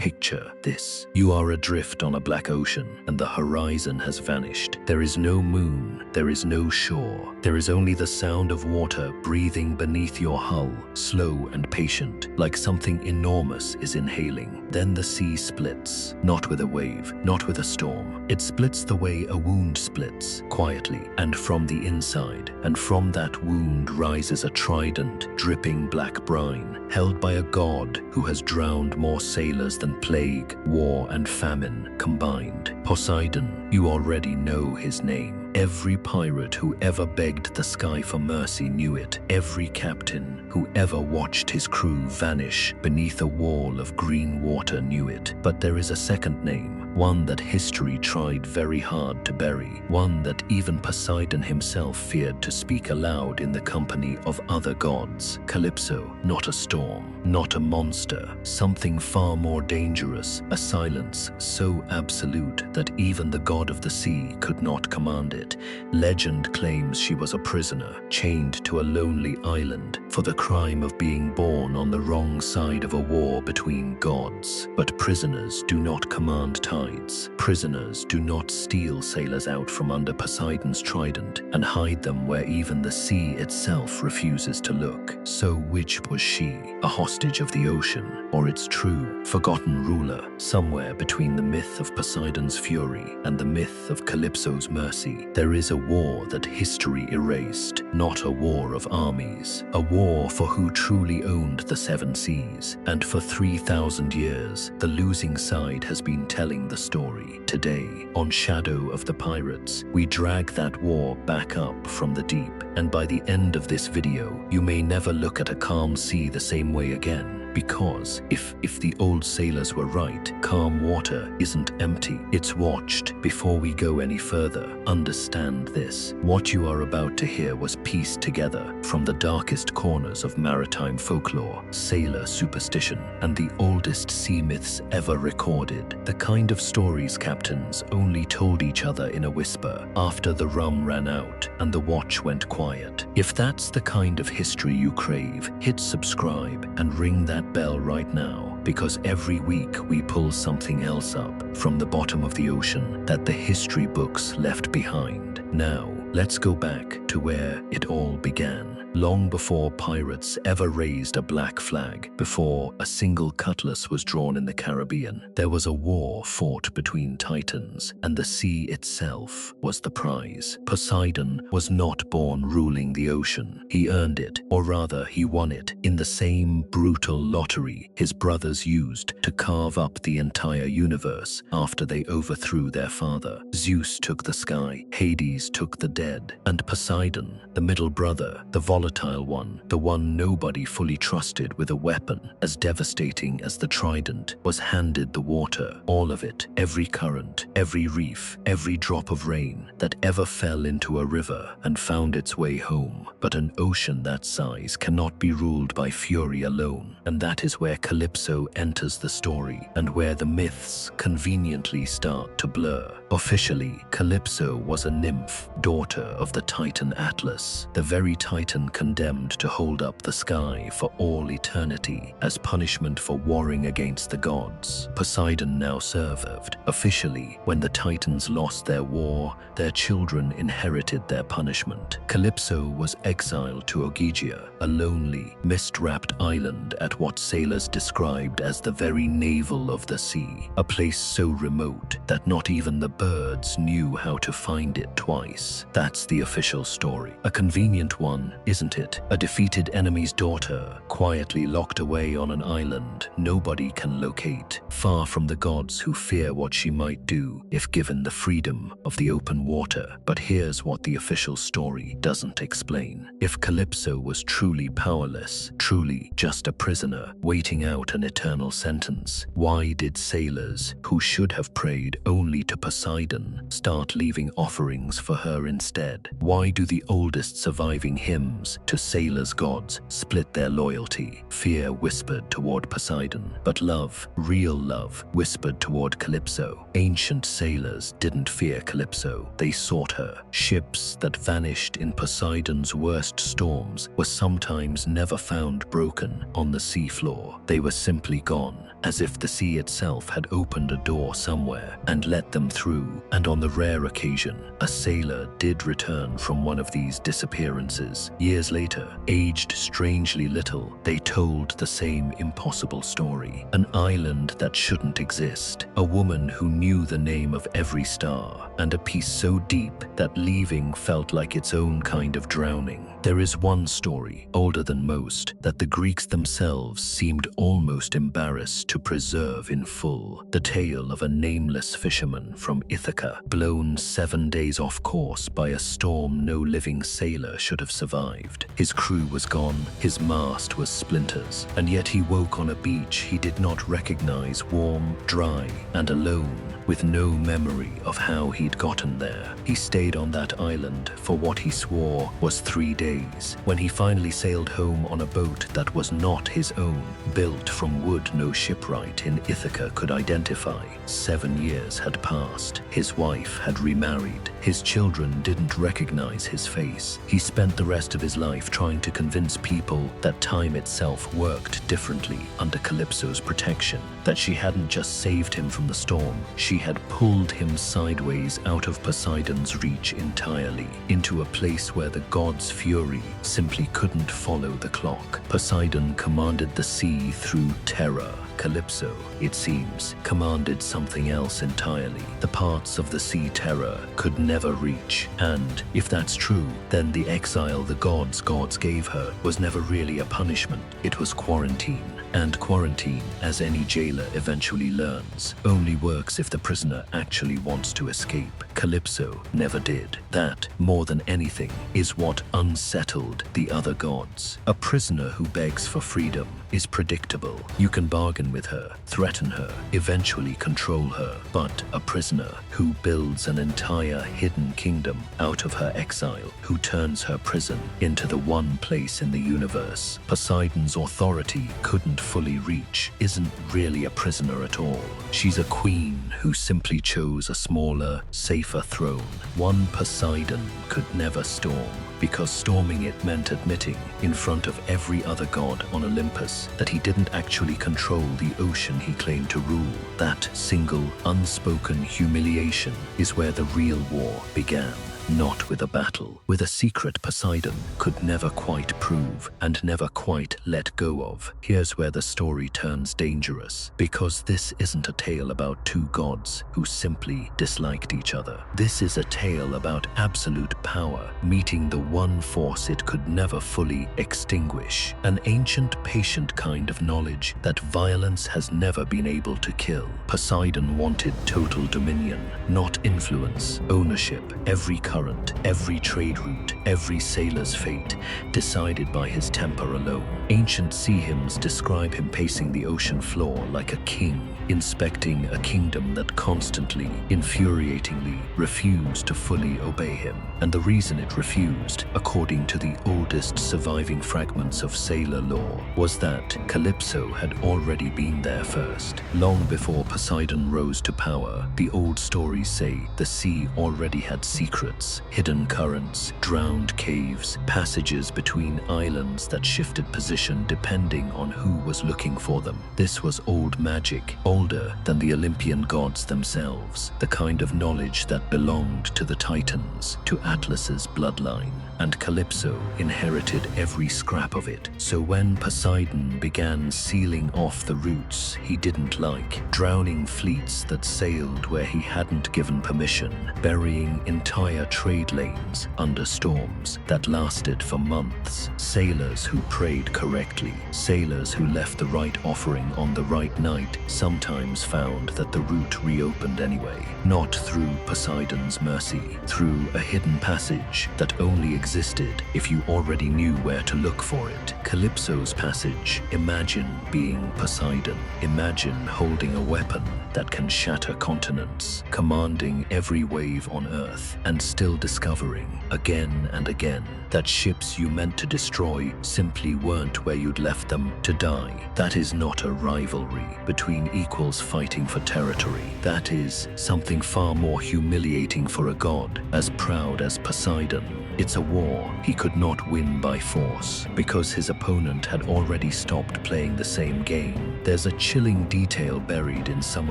Picture this. You are adrift on a black ocean, and the horizon has vanished. There is no moon, there is no shore. There is only the sound of water breathing beneath your hull, slow and patient, like something enormous is inhaling. Then the sea splits, not with a wave, not with a storm. It splits the way a wound splits, quietly and from the inside. And from that wound rises a trident, dripping black brine, held by a god who has drowned more sailors than plague, war, and famine combined. Poseidon, you already know his name. Every pirate who ever begged the sky for mercy knew it. Every captain who ever watched his crew vanish beneath a wall of green water knew it. But there is a second name, one that history tried very hard to bury, one that even Poseidon himself feared to speak aloud in the company of other gods. Calypso, not a storm, not a monster, something far more dangerous, a silence so absolute that even the god of the sea could not command it. Legend claims she was a prisoner, chained to a lonely island for the crime of being born on the wrong side of a war between gods. But prisoners do not command tides. Prisoners do not steal sailors out from under Poseidon's trident and hide them where even the sea itself refuses to look. So which was she, a hostage of the ocean, or its true, forgotten ruler, somewhere between the myth of Poseidon's fury and the myth of Calypso's mercy? There is a war that history erased, not a war of armies, a war for who truly owned the seven seas. And for 3,000 years, the losing side has been telling the story. Today, on Shadow of the Pirates, we drag that war back up from the deep. And by the end of this video, you may never look at a calm sea the same way again. Because if the old sailors were right, calm water isn't empty, it's watched. Before we go any further, understand this. What you are about to hear was pieced together from the darkest corners of maritime folklore, sailor superstition, and the oldest sea myths ever recorded. The kind of stories captains only told each other in a whisper after the rum ran out and the watch went quiet. If that's the kind of history you crave, hit subscribe and ring that bell right now, because every week we pull something else up from the bottom of the ocean that the history books left behind. Now, let's go back to where it all began. Long before pirates ever raised a black flag, before a single cutlass was drawn in the Caribbean, there was a war fought between titans, and the sea itself was the prize. Poseidon was not born ruling the ocean. He earned it, or rather he won it, in the same brutal lottery his brothers used to carve up the entire universe after they overthrew their father. Zeus took the sky, Hades took the dead, and Poseidon, the middle brother, the volatile one, the one nobody fully trusted with a weapon as devastating as the trident, was handed the water, all of it, every current, every reef, every drop of rain that ever fell into a river and found its way home. But an ocean that size cannot be ruled by fury alone, and that is where Calypso enters the story and where the myths conveniently start to blur. Officially, Calypso was a nymph, daughter of the Titan Atlas, the very Titan condemned to hold up the sky for all eternity as punishment for warring against the gods. Poseidon now served. Officially, when the Titans lost their war, their children inherited their punishment. Calypso was exiled to Ogygia, a lonely, mist-wrapped island at what sailors described as the very navel of the sea, a place so remote that not even the birds knew how to find it twice. That's the official story. A convenient one, isn't it? A defeated enemy's daughter, quietly locked away on an island nobody can locate, far from the gods who fear what she might do if given the freedom of the open water. But here's what the official story doesn't explain. If Calypso was truly powerless, truly just a prisoner waiting out an eternal sentence, why did sailors who should have prayed only to Poseidon start leaving offerings for her instead? instead? Why do the oldest surviving hymns to sailors' gods split their loyalty? Fear whispered toward Poseidon, but love, real love, whispered toward Calypso. Ancient sailors didn't fear Calypso, they sought her. Ships that vanished in Poseidon's worst storms were sometimes never found broken on the seafloor. They were simply gone, as if the sea itself had opened a door somewhere and let them through. And on the rare occasion, a sailor did return from one of these disappearances. Years later, aged strangely little, they told the same impossible story. An island that shouldn't exist, a woman who knew the name of every star, and a peace so deep that leaving felt like its own kind of drowning. There is one story, older than most, that the Greeks themselves seemed almost embarrassed to preserve in full. The tale of a nameless fisherman from Ithaca, blown 7 days off course by a storm no living sailor should have survived. His crew was gone, his mast was splinters, and yet he woke on a beach he did not recognize, warm, dry, and alone, with no memory of how he'd gotten there. He stayed on that island for what he swore was 3 days. When he finally sailed home on a boat that was not his own, built from wood no shipwright in Ithaca could identify, 7 years had passed. His wife had remarried. His children didn't recognize his face. He spent the rest of his life trying to convince people that time itself worked differently under Calypso's protection, that she hadn't just saved him from the storm, she had pulled him sideways out of Poseidon's reach entirely, into a place where the god's fury simply couldn't follow the clock. Poseidon commanded the sea through terror. Calypso, it seems, commanded something else entirely. The parts of the sea terror could never reach. And if that's true, then the exile the gods gave her was never really a punishment. It was quarantine. And quarantine, as any jailer eventually learns, only works if the prisoner actually wants to escape. Calypso never did. That, more than anything, is what unsettled the other gods. A prisoner who begs for freedom is predictable. You can bargain with her, threaten her, eventually control her. But a prisoner who builds an entire hidden kingdom out of her exile, who turns her prison into the one place in the universe Poseidon's authority couldn't fully reach, isn't really a prisoner at all. She's a queen who simply chose a smaller, safer throne, one Poseidon could never storm, because storming it meant admitting, in front of every other god on Olympus, that he didn't actually control the ocean he claimed to rule. That single, unspoken humiliation is where the real war began. Not with a battle, with a secret Poseidon could never quite prove and never quite let go of. Here's where the story turns dangerous, because this isn't a tale about two gods who simply disliked each other. This is a tale about absolute power meeting the one force it could never fully extinguish, an ancient, patient kind of knowledge that violence has never been able to kill. Poseidon wanted total dominion, not influence, ownership, every current, every trade route, every sailor's fate, decided by his temper alone. Ancient sea hymns describe him pacing the ocean floor like a king, inspecting a kingdom that constantly, infuriatingly, refused to fully obey him. And the reason it refused, according to the oldest surviving fragments of sailor lore, was that Calypso had already been there first. Long before Poseidon rose to power, the old stories say the sea already had secrets, hidden currents, drowned caves, passages between islands that shifted position depending on who was looking for them. This was old magic, older than the Olympian gods themselves, the kind of knowledge that belonged to the Titans, to Atlas's bloodline, and Calypso inherited every scrap of it. So when Poseidon began sealing off the routes he didn't like, drowning fleets that sailed where he hadn't given permission, burying entire trade lanes under storms that lasted for months, sailors who prayed correctly, sailors who left the right offering on the right night, sometimes sometimes found that the route reopened anyway, not through Poseidon's mercy, through a hidden passage that only existed if you already knew where to look for it. Calypso's passage. Imagine being Poseidon. Imagine holding a weapon that can shatter continents, commanding every wave on Earth, and still discovering, again and again, that ships you meant to destroy simply weren't where you'd left them to die. That is not a rivalry between equals fighting for territory. That is something far more humiliating for a god as proud as Poseidon. It's a war he could not win by force, because his opponent had already stopped playing the same game. There's a chilling detail buried in some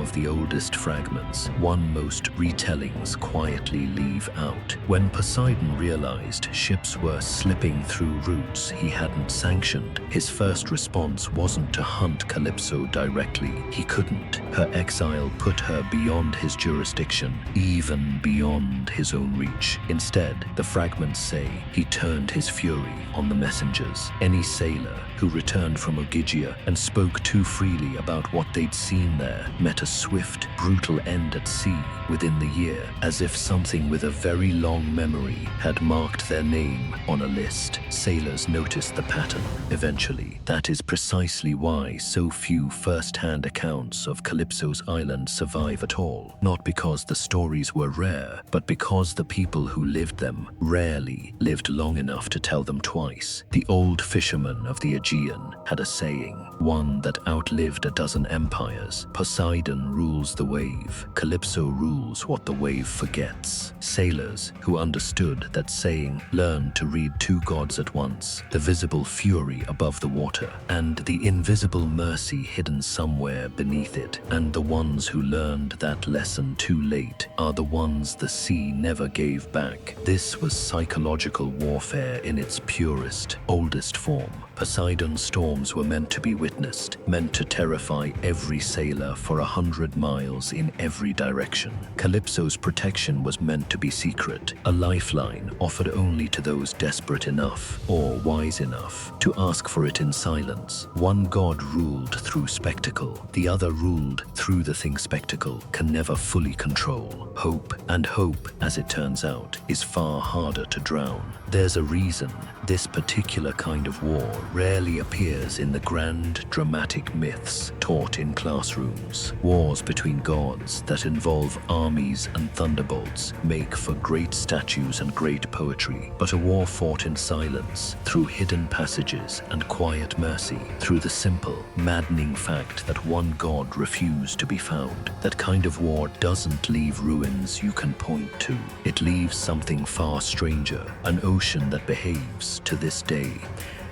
of the oldest fragments, one most retellings quietly leave out. When Poseidon realized ships were slipping through routes he hadn't sanctioned, his first response wasn't to hunt Calypso directly. He couldn't. Her exile put her beyond his jurisdiction, even beyond his own reach. Instead, the fragments say he turned his fury on the messengers. Any sailor who returned from Ogygia and spoke too freely about what they'd seen there met a swift, brutal end at sea within the year, as if something with a very long memory had marked their name on a list. Sailors noticed the pattern eventually. That is precisely why so few first-hand accounts of Calypso's island survive at all. Not because the stories were rare, but because the people who lived them rarely lived long enough to tell them twice. The old fisherman of the Aegean had a saying, one that outlived a dozen empires: Poseidon rules the wave, Calypso rules what the wave forgets. Sailors who understood that saying learned to read two gods at once, the visible fury above the water and the invisible mercy hidden somewhere beneath it. And the ones who learned that lesson too late are the ones the sea never gave back. This was psychological warfare in its purest, oldest form. Poseidon's storms were meant to be witnessed, meant to terrify every sailor for 100 miles in every direction. Calypso's protection was meant to be secret, a lifeline offered only to those desperate enough or wise enough to ask for it in silence. One god ruled through spectacle, the other ruled through the thing spectacle can never fully control. Hope, and hope, as it turns out, is far harder to drown. There's a reason this particular kind of war rarely appears in the grand, dramatic myths taught in classrooms. Wars between gods that involve armies and thunderbolts make for great statues and great poetry, but a war fought in silence, through hidden passages and quiet mercy, through the simple, maddening fact that one god refused to be found. That kind of war doesn't leave ruins you can point to. It leaves something far stranger, an ocean that behaves to this day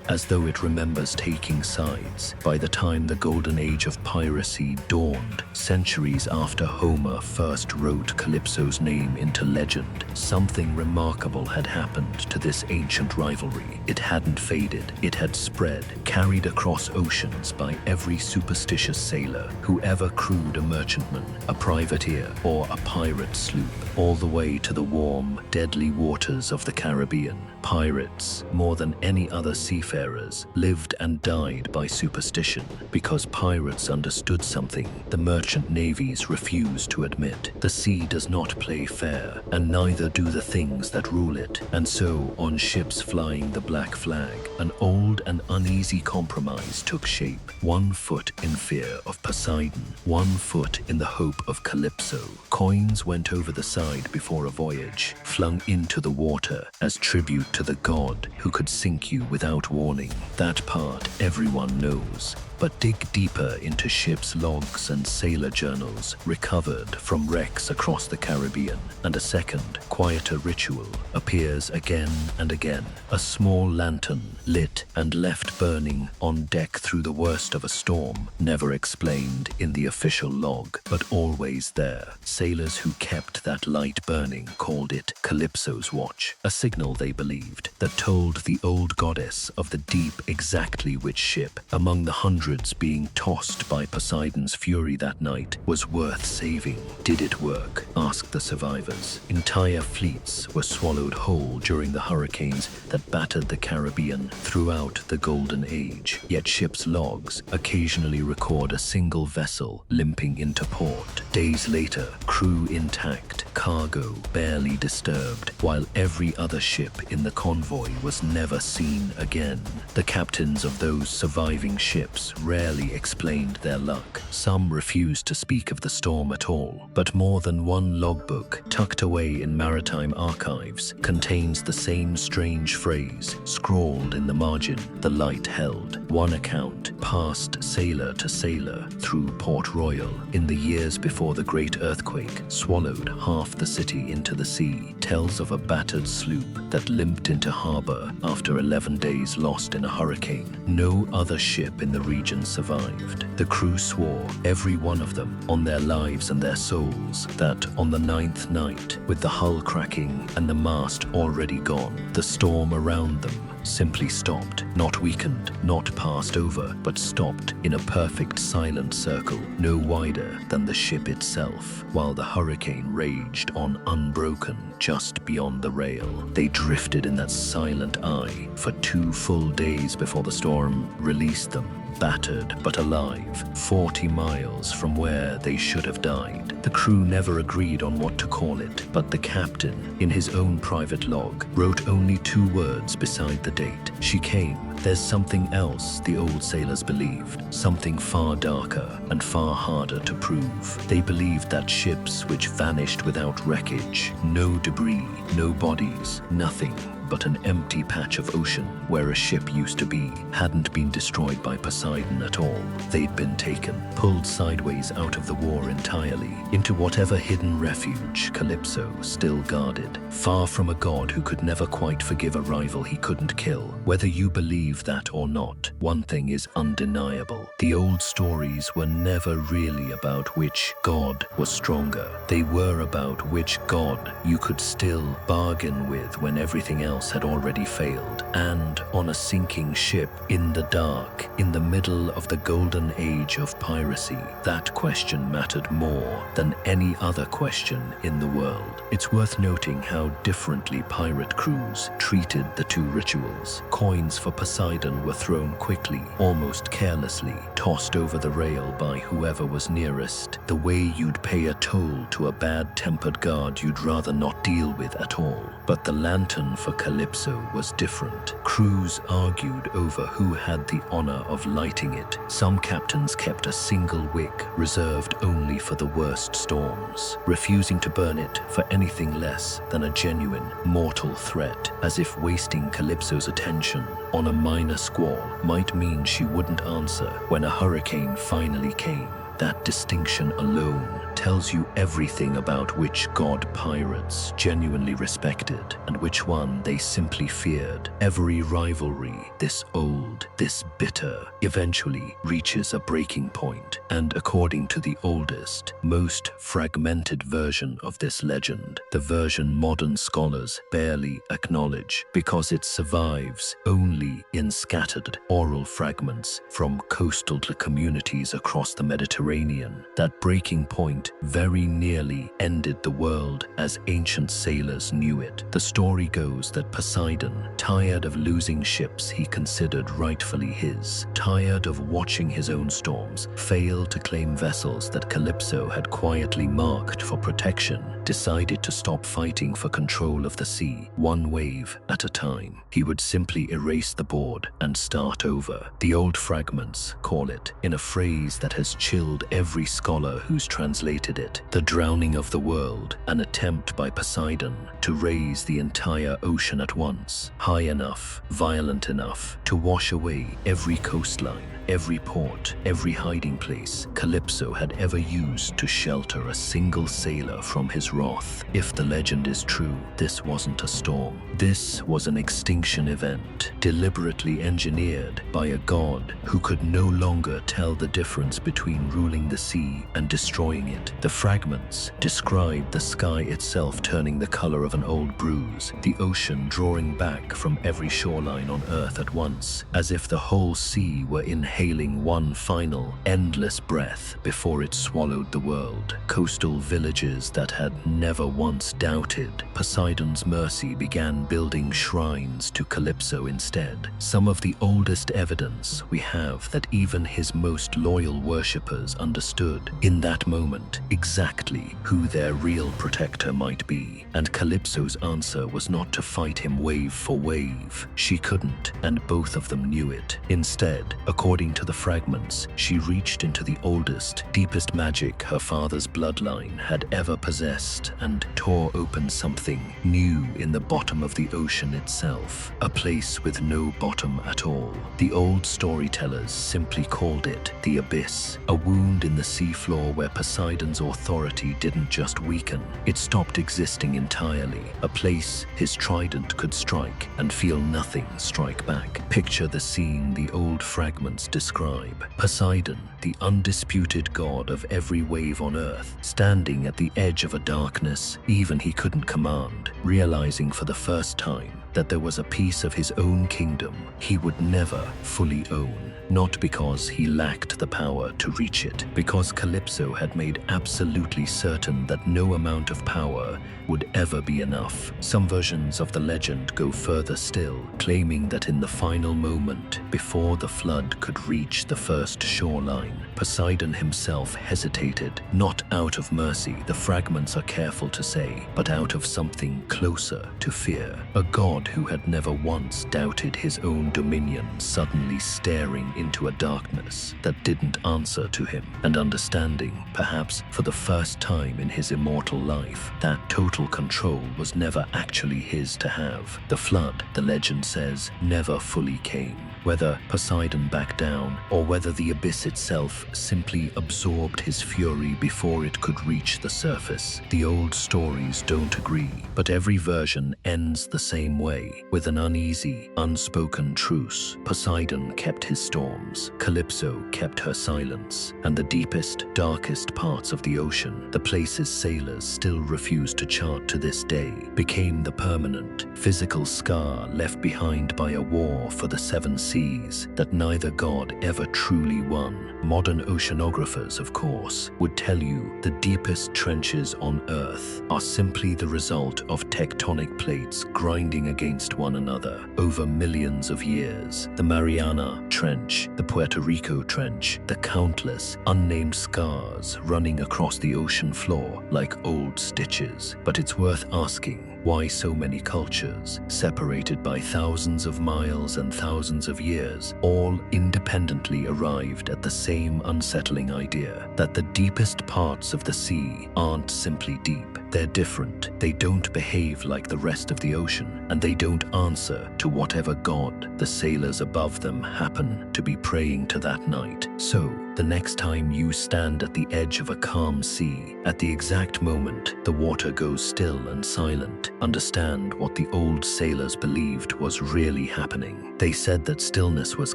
as though it remembers taking sides. By the time the golden age of piracy dawned, centuries after Homer first wrote Calypso's name into legend, something remarkable had happened to this ancient rivalry. It hadn't faded, it had spread, carried across oceans by every superstitious sailor who ever crewed a merchantman, a privateer, or a pirate sloop, all the way to the warm, deadly waters of the Caribbean. Pirates, more than any other seafarers, lived and died by superstition, because pirates understood something the merchant navies refused to admit. The sea does not play fair, and neither do the things that rule it. And so, on ships flying the black flag, an old and uneasy compromise took shape. 1 foot in fear of Poseidon, 1 foot in the hope of Calypso. Coins went over the side before a voyage, flung into the water as tribute to the god who could sink you without warning. That part everyone knows. But dig deeper into ships' logs and sailor journals recovered from wrecks across the Caribbean, and a second, quieter ritual appears again and again. A small lantern, lit and left burning on deck through the worst of a storm, never explained in the official log, but always there. Sailors who kept that light burning called it Calypso's watch, a signal they believed that told the old goddess of the deep exactly which ship among the hundreds hundreds being tossed by Poseidon's fury that night was worth saving. Did it work? Asked the survivors. Entire fleets were swallowed whole during the hurricanes that battered the Caribbean throughout the Golden Age. Yet ships' logs occasionally record a single vessel limping into port. Days later, crew intact, cargo barely disturbed, while every other ship in the convoy was never seen again. The captains of those surviving ships rarely explained their luck. Some refused to speak of the storm at all, but more than one logbook tucked away in maritime archives contains the same strange phrase scrawled in the margin the light held. One account, passed sailor to sailor through Port Royal in the years before the Great Earthquake swallowed half the city into the sea, tells of a battered sloop that limped into harbor after 11 days lost in a hurricane. No other ship in the region survived. The crew swore, every one of them, on their lives and their souls, that on the 9th night, with the hull cracking and the mast already gone, the storm around them simply stopped, not weakened, not passed over, but stopped in a perfect silent circle, no wider than the ship itself, while the hurricane raged on unbroken just beyond the rail. They drifted in that silent eye for 2 full days before the storm released them, battered but alive, 40 miles from where they should have died. The crew never agreed on what to call it, but the captain, in his own private log, wrote only 2 words beside the date. She came. There's something else, the old sailors believed, something far darker and far harder to prove. They believed that ships which vanished without wreckage, no debris, no bodies, nothing but an empty patch of ocean where a ship used to be, hadn't been destroyed by Poseidon at all. They'd been taken, pulled sideways out of the war entirely, into whatever hidden refuge Calypso still guarded, far from a god who could never quite forgive a rival he couldn't kill. Whether you believe that or not, one thing is undeniable. The old stories were never really about which god was stronger. They were about which god you could still bargain with when everything else had already failed. And on a sinking ship in the dark, in the middle of the golden age of piracy, that question mattered more than any other question in the world. It's worth noting how differently pirate crews treated the 2 rituals. Coins for Poseidon were thrown quickly, almost carelessly, tossed over the rail by whoever was nearest, the way you'd pay a toll to a bad-tempered guard you'd rather not deal with at all. But the lantern for Calypso was different. Crews argued over who had the honor of lighting it. Some captains kept a single wick reserved only for the worst storms, refusing to burn it for anything less than a genuine mortal threat, as if wasting Calypso's attention on a minor squall might mean she wouldn't answer when a hurricane finally came. That distinction alone tells you everything about which god pirates genuinely respected and which one they simply feared. Every rivalry, this old, this bitter, eventually reaches a breaking point, and according to the oldest, most fragmented version of this legend, the version modern scholars barely acknowledge because it survives only in scattered oral fragments from coastal communities across the Mediterranean, that breaking point very nearly ended the world as ancient sailors knew it. The story goes that Poseidon, tired of losing ships he considered rightfully his, tired of watching his own storms, failed to claim vessels that Calypso had quietly marked for protection, decided to stop fighting for control of the sea, one wave at a time. He would simply erase the board and start over. The old fragments call it, in a phrase that has chilled every scholar who's translated it, the drowning of the world, an attempt by Poseidon to raise the entire ocean at once, high enough, violent enough, to wash away every coastline, every port, every hiding place Calypso had ever used to shelter a single sailor from his wrath. If the legend is true, this wasn't a storm. This was an extinction event, deliberately engineered by a god who could no longer tell the difference between ruling the sea and destroying it. The fragments describe the sky itself turning the color of an old bruise, the ocean drawing back from every shoreline on Earth at once, as if the whole sea were in inhaling one final, endless breath before it swallowed the world. Coastal villages that had never once doubted Poseidon's mercy began building shrines to Calypso instead. Some of the oldest evidence we have that even his most loyal worshippers understood in that moment exactly who their real protector might be. And Calypso's answer was not to fight him wave for wave. She couldn't, and both of them knew it. Instead, according to the fragments, she reached into the oldest, deepest magic her father's bloodline had ever possessed and tore open something new in the bottom of the ocean itself, a place with no bottom at all. The old storytellers simply called it the abyss, a wound in the seafloor where Poseidon's authority didn't just weaken, it stopped existing entirely, a place his trident could strike and feel nothing strike back. Picture the scene the old fragments describe. Poseidon, the undisputed god of every wave on earth, standing at the edge of a darkness even he couldn't command, realizing for the first time that there was a piece of his own kingdom he would never fully own. Not because he lacked the power to reach it, because Calypso had made absolutely certain that no amount of power would ever be enough. Some versions of the legend go further still, claiming that in the final moment, before the flood could reach the first shoreline, Poseidon himself hesitated, not out of mercy, the fragments are careful to say, but out of something closer to fear. A god who had never once doubted his own dominion suddenly staring into a darkness that didn't answer to him, and understanding, perhaps for the first time in his immortal life, that total control was never actually his to have. The flood, the legend says, never fully came. Whether Poseidon backed down, or whether the abyss itself simply absorbed his fury before it could reach the surface, the old stories don't agree, but every version ends the same way, with an uneasy, unspoken truce. Poseidon kept his storms, Calypso kept her silence, and the deepest, darkest parts of the ocean, the places sailors still refuse to chart to this day, became the permanent, physical scar left behind by a war for the seven seas that neither god ever truly won. Modern oceanographers, of course, would tell you the deepest trenches on Earth are simply the result of tectonic plates grinding against one another over millions of years. The Mariana Trench, the Puerto Rico Trench, the countless unnamed scars running across the ocean floor like old stitches. But it's worth asking, why so many cultures, separated by thousands of miles and thousands of years, all independently arrived at the same unsettling idea that the deepest parts of the sea aren't simply deep. They're different. They don't behave like the rest of the ocean, and they don't answer to whatever god the sailors above them happen to be praying to that night. So, the next time you stand at the edge of a calm sea, at the exact moment the water goes still and silent, understand what the old sailors believed was really happening. They said that stillness was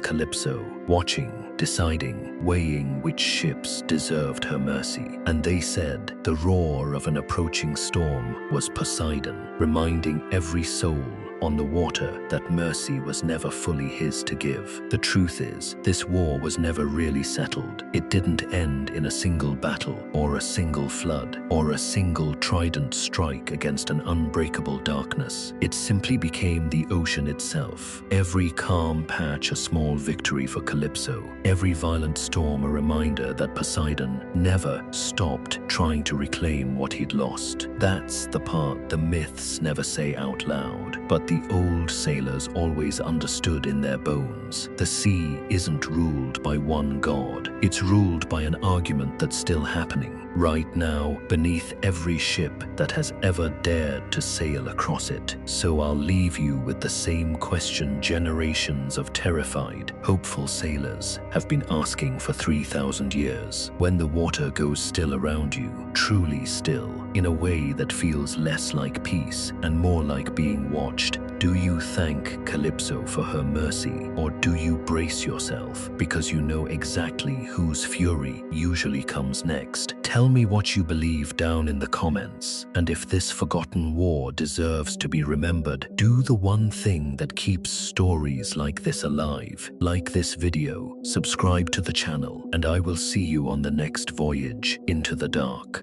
Calypso, watching, deciding, weighing which ships deserved her mercy. And they said the roar of an approaching storm was Poseidon, reminding every soul on the water that mercy was never fully his to give. The truth is, this war was never really settled. It didn't end in a single battle, or a single flood, or a single trident strike against an unbreakable darkness. It simply became the ocean itself. Every calm patch a small victory for Calypso, every violent storm a reminder that Poseidon never stopped trying to reclaim what he'd lost. That's the part the myths never say out loud, but the old sailors always understood in their bones. The sea isn't ruled by one god. It's ruled by an argument that's still happening right now beneath every ship that has ever dared to sail across it. So I'll leave you with the same question generations of terrified, hopeful sailors have been asking for 3,000 years. When the water goes still around you, truly still, in a way that feels less like peace and more like being watched, do you thank Calypso for her mercy, or do you brace yourself because you know exactly whose fury usually comes next? Tell me what you believe down in the comments, and if this forgotten war deserves to be remembered, do the one thing that keeps stories like this alive. Like this video, subscribe to the channel, and I will see you on the next voyage into the dark.